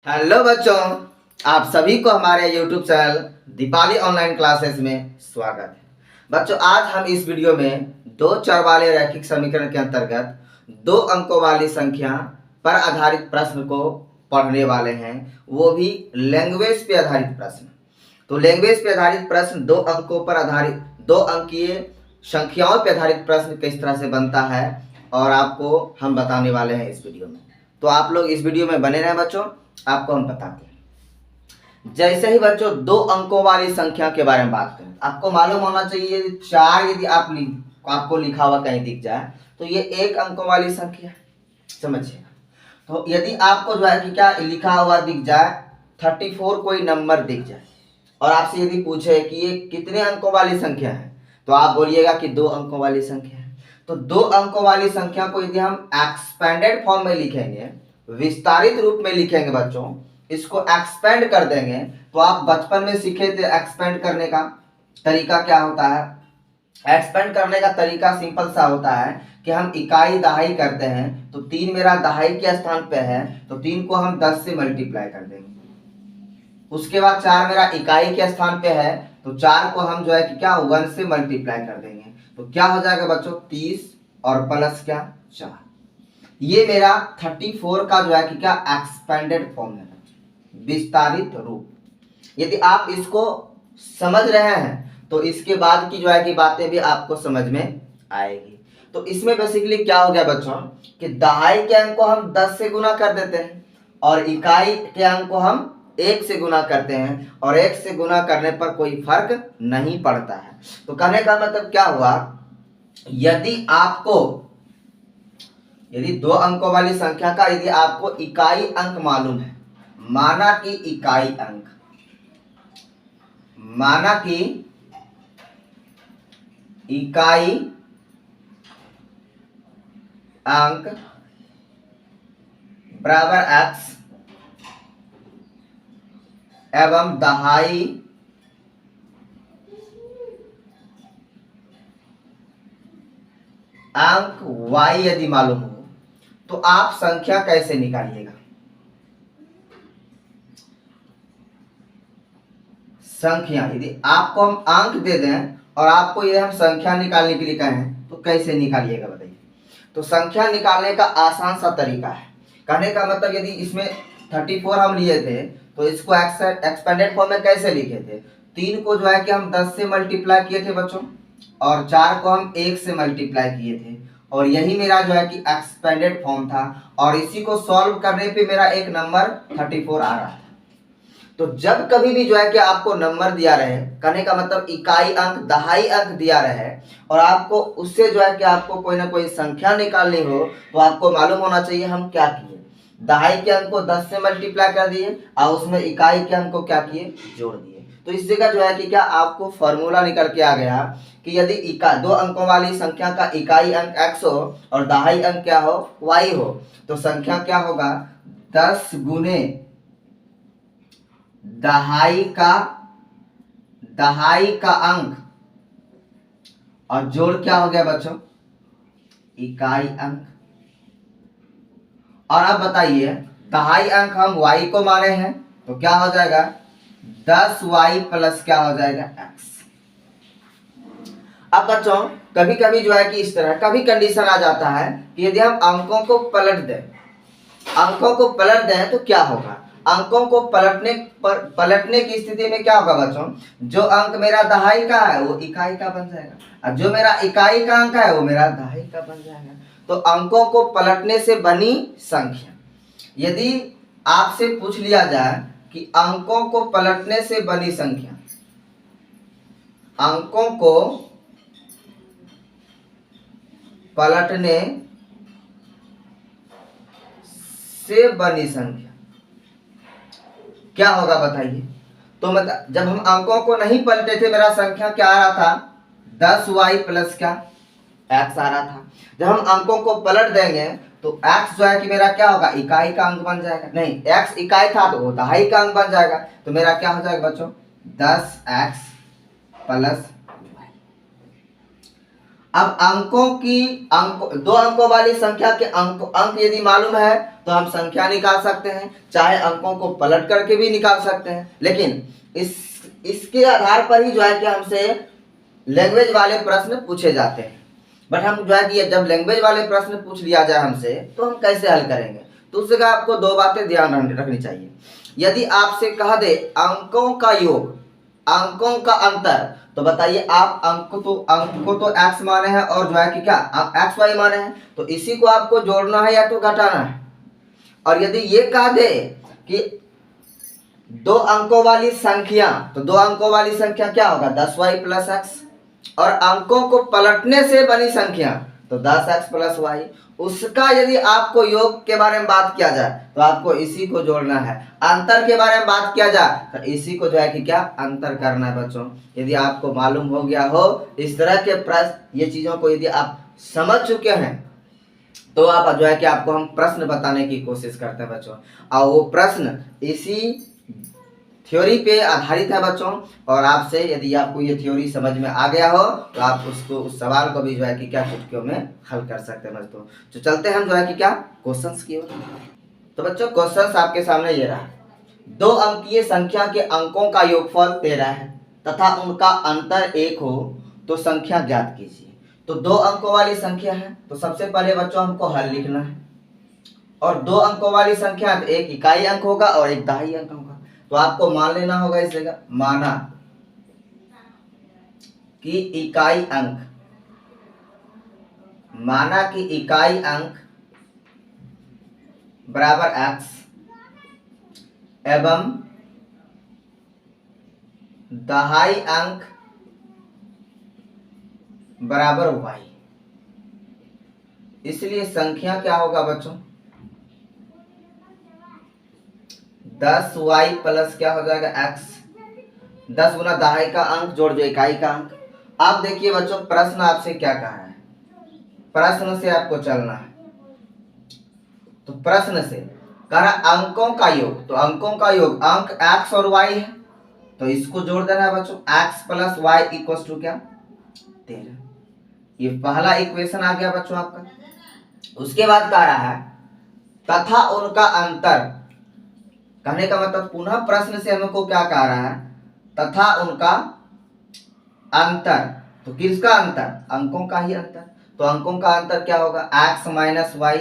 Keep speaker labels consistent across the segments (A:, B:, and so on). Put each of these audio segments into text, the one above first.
A: Hello बच्चों, आप सभी को हमारे YouTube channel Deepali online classes में स्वागत है। बच्चों, आज हम इस वीडियो में दो चर वाले रैखिक समीकरण के अंतर्गत दो अंकों वाली संख्या पर आधारित प्रश्न को पढ़ने वाले हैं, वो भी लैंग्वेज पे आधारित प्रश्न। तो लैंग्वेज पे आधारित प्रश्न दो अंकों पर आधारित, दो अंकीय संख्याओं पर आधारित प्रश्न किस तरह से बनता है और आपको हम बताने वाले हैं इस वीडियो में। तो आप लोग इस वीडियो में बने रहें बच्चों, आपको हम बताते हैं। जैसे ही बच्चों दो अंकों वाली संख्या के बारे में बात करें, आपको मालूम होना चाहिए चार यदि आपको लिखा हुआ कहीं दिख जाए तो ये एक अंकों वाली संख्या, समझिएगा। तो यदि आपको जो है कि क्या लिखा हुआ दिख जाए 34 कोई नंबर दिख जाए और आपसे यदि पूछे कि ये कितने अंकों वाली संख्या है, तो आप बोलिएगा कि दो अंकों वाली संख्या है। तो दो अंकों वाली संख्या को यदि हम एक्सपेंडेड फॉर्म में लिखेंगे, विस्तारित रूप में लिखेंगे बच्चों, इसको एक्सपेंड कर देंगे, तो आप बचपन में सीखे थे एक्सपेंड करने का तरीका क्या होता है। एक्सपेंड करने का तरीका सिंपल सा होता है कि हम इकाई दहाई करते हैं, तो 3 मेरा दहाई के स्थान पे है तो 3 को हम 10 से मल्टीप्लाई कर देंगे। उसके बाद 4 मेरा इकाई के स्थान पे है तो 4 को हम जो है कि क्या 1 से मल्टीप्लाई कर देंगे, तो क्या हो जाएगा बच्चों 30 और प्लस क्या 4। ये मेरा 34 का जो है कि क्या एक्सपेंडेड फॉर्म है, विस्तारित रूप। यदि आप इसको समझ रहे हैं तो इसके बाद की जो है कि बातें भी आपको समझ में आएगी। तो इसमें बेसिकली क्या हो गया बच्चों कि दहाई के अंक को हम 10 से गुना कर देते हैं और इकाई के अंक को हम 1 से गुना करते हैं, और 1 से गुना करने पर कोई फर्क नहीं पड़ता है। तो कहने का मतलब क्या हुआ, यदि दो अंकों वाली संख्या का यदि आपको इकाई अंक मालूम है, माना कि इकाई अंक बराबर x एवं दहाई अंक y यदि मालूम हो, तो आप संख्या कैसे निकालिएगा। संख्या यदि आपको हम अंक दे दें और आपको ये हम संख्या निकालने के लिए कहें तो कैसे निकालिएगा बताइए। तो संख्या निकालने का आसान सा तरीका है। कहने का मतलब यदि इसमें 34 हम लिए थे तो इसको एक्सपेंडेड फॉर्म में कैसे लिखे थे, 3 को जो है कि हम 10 से मल्टीप्लाई किए थे बच्चों, और 4 को हम 1 से मल्टीप्लाई किए थे, और यही मेरा जो है कि एक्सपेंडेड फॉर्म था, और इसी को सॉल्व करने पे मेरा एक नंबर 34 आ रहा था। तो जब कभी भी जो है कि आपको नंबर दिया रहे, कहने का मतलब इकाई अंक दहाई अंक दिया रहे और आपको उससे जो है कि आपको कोई ना कोई संख्या निकालनी हो, तो आपको मालूम होना चाहिए हम क्या किए, दहाई के अंक को 10 से मल्टीप्लाई कर दिए और उसमें इकाई के अंक को क्या किए, जोड़ दिए। तो इस जगह जो है कि क्या आपको फॉर्मूला निकल के आ गया कि यदि दो अंकों वाली संख्या का इकाई अंक x हो और दहाई अंक क्या हो, y हो, तो संख्या क्या होगा 10 गुने दहाई का अंक और जोड़ क्या हो गया बच्चों, इकाई अंक। और अब बताइए दहाई अंक हम y को माने हैं तो क्या हो जाएगा 10y प्लस क्या हो जाएगा x। अब बच्चों कभी कभी जो है कि इस तरह कभी कंडीशन आ जाता है कि यदि हम अंकों को पलट दें तो क्या होगा, अंकों को पलटने की स्थिति में क्या होगा बच्चों, जो अंक मेरा दहाई का है वो इकाई का बन जाएगा और जो मेरा इकाई का अंक है वो मेरा दहाई का बन जाएगा। तो अंकों को पलटने से बनी संख्या, यदि आपसे पूछ लिया जाए कि अंकों को पलटने से बनी संख्या, अंकों को पलटने से बनी संख्या क्या होगा बताइए। तो मतलब जब हम अंकों को नहीं पलटे थे मेरा संख्या क्या आ रहा था 10y प्लस क्या x आ रहा था। जब हम अंकों को पलट देंगे तो x जो है कि मेरा क्या होगा, इकाई का अंक बन जाएगा, नहीं x इकाई था तो वो दहाई का अंक बन जाएगा, तो मेरा क्या हो जाएगा बच्चों 10x प्लस y। अब दो अंकों वाली संख्या के अंक यदि मालूम है तो हम संख्या निकाल सकते हैं, चाहे अंकों को पलट करके भी निकाल सकते हैं। लेकिन इसके आधार पर ही जो है कि हमसे लैंग्वेज वाले प्रश्न पूछे जाते हैं। बट हम जो है कि जब लैंग्वेज वाले प्रश्न पूछ लिया जाए हमसे तो हम कैसे हल करेंगे, तो उस जगह आपको दो बातें ध्यान रखनी चाहिए। यदि आपसे कहा दे अंकों का योग, अंकों का अंतर, तो बताइए आप अंक को तो x माने हैं और जो है कि क्या x y माने हैं, तो इसी को आपको जोड़ना है या तो घटाना है। और यदि ये कहा दे कि दो अंकों वाली संख्या, तो दो अंकों वाली संख्या क्या होगा 10y प्लस x, और अंकों को पलटने से बनी संख्या तो 10x प्लस y, उसका यदि आपको योग के बारे में बात किया जाए तो आपको इसी को जोड़ना है। अंतर के बारे में बात किया जाए तो इसी को जो है कि क्या अंतर करना है बच्चों। यदि आपको मालूम हो गया हो इस तरह के प्रश्न, ये चीजों को यदि आप समझ चुके हैं तो आप जो है कि आपको हम प्रश्न बताने की कोशिश करते हैं बच्चों, और वो प्रश्न इसी थ्योरी पे आधारित है बच्चों। और आपसे यदि आपको ये थ्योरी समझ में आ गया हो तो आप उस सवाल को भी जो है कि क्या चुटकियों में हल कर सकते हैं बच्चों। तो चलते हैं हम जो है कि क्या क्वेश्चंस की ओर। तो बच्चों क्वेश्चंस आपके सामने ये रहा, दो अंकीय संख्या के अंकों का योगफल 13 है तथा उनका अंतर 1 हो तो संख्या ज्ञात कीजिए। तो दो अंकों वाली संख्या है तो सबसे पहले बच्चों हमको हल लिखना है, और दो अंकों वाली संख्या तो एक इकाई अंक होगा और एक दहाई अंक होगा। तो आपको मान लेना होगा इस जगह, माना कि इकाई अंक, माना कि इकाई अंक बराबर x एवं दहाई अंक बराबर y। इसलिए संख्या क्या होगा बच्चों 10y प्लस क्या हो जाएगा x, 10 गुना दहाई का अंक जोड़ जो इकाई का अंक। आप देखिए बच्चों प्रश्न आपसे क्या कहा है, प्रश्न से आपको चलना है। तो प्रश्न से कह रहा अंकों का योग, तो अंकों का योग अंक x और y है तो इसको जोड़ देना है बच्चों, x plus y equal to क्या 13। ये पहला इक्वेशन आ गया बच्चों आपका। उसके बाद कह रहा है तथा उनका अंतर, कहने का मतलब पुनः प्रश्न से हमको क्या कह रहा है, तथा उनका अंतर, तो किसका अंतर अंकों का ही अंतर। तो अंकों का अंतर क्या होगा x माइनस वाई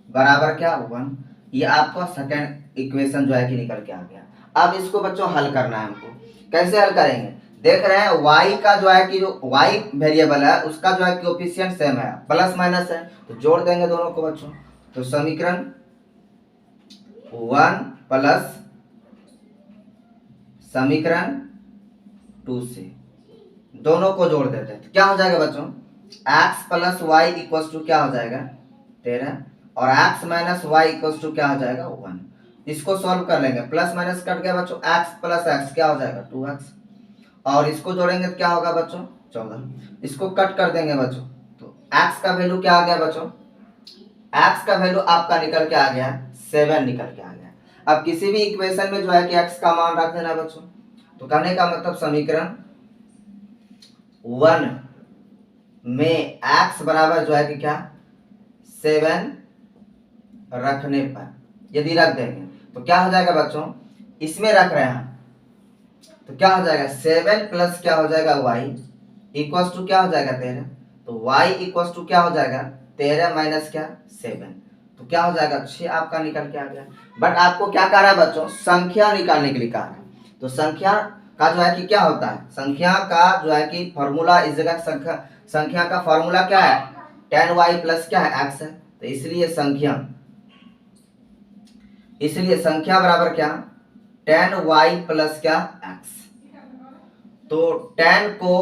A: बराबर क्या 1। ये आपका सेकंड इक्वेशन जो है कि निकल के आ गया। अब इसको बच्चों हल करना है हमको। कैसे हल करेंगे, देख रहे हैं y का जो है कि जो y वेरिएबल है उसका जो है कोएफिशिएंट सेम है, प्लस माइनस है, तो जोड़ देंगे दोनों को बच्चों। तो समीकरण 1 प्लस समीकरण 2 से दोनों को जोड़ देते हैं तो क्या हो जाएगा बच्चों x plus y equal to क्या हो जाएगा 13, और x minus y equal to क्या हो जाएगा 1। इसको सॉल्व कर लेंगे, प्लस माइनस कट गया बच्चों, x प्लस x क्या हो जाएगा 2x, और इसको जोड़ेंगे तो क्या होगा बच्चों 14। इसको कट कर देंगे बच्चों तो x का वैल्यू क्या आ गया बच्चों, x का वैल्यू आपका निकल के आ गया 7 निकल के आ गया। अब किसी भी इक्वेशन में जो है कि x का मान रख देना बच्चों। तो कहने का मतलब समीकरण 1 में x बराबर जो है कि क्या 7 रखने पर यदि रख देंगे तो क्या हो जाएगा बच्चों, इसमें रख रहे हैं तो क्या हो जाएगा 7 प्लस क्या हो जाएगा y इक्वल टू क्या हो जाएगा 13। तो y इक्वल टू क्या हो जाएगा 13 माइनस क्या 7, तो क्या हो जाएगा 6 आपका निकल के आ गया। बट आपको क्या कह रहा है बच्चों संख्या निकालने के लिए कहा है। तो संख्या का जो है कि क्या होता है, संख्या का जो है कि फॉर्मूला इस जगह संख्या का फॉर्मूला क्या है 10y प्लस क्या है x है। तो इसलिए संख्या बराबर क्या 10y प्लस क्या x। तो 10 को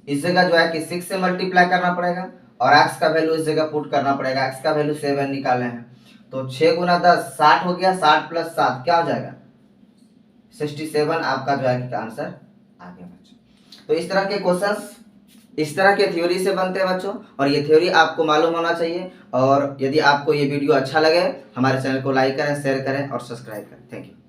A: इस जगह जो है कि 6 से मल्टीप्लाई करना पड़ेगा और x का वैल्यू इस जगह पुट करना पड़ेगा। x का वैल्यू 7 निकाले हैं तो 6 गुना 10 60 हो गया, 60 प्लस 7 क्या हो जाएगा 67 आपका जो है कि आंसर आ गया बच्चों। तो इस तरह के क्वेश्चंस इस तरह के थ्योरी से बनते हैं बच्चों, और ये थ्योरी आपको मालूम होना चाहिए। और यदि आपको ये वीडियो अच्छा लगे हमारे चैनल को लाइक करें, शेयर करें और सब्सक्राइब करें। Thank you.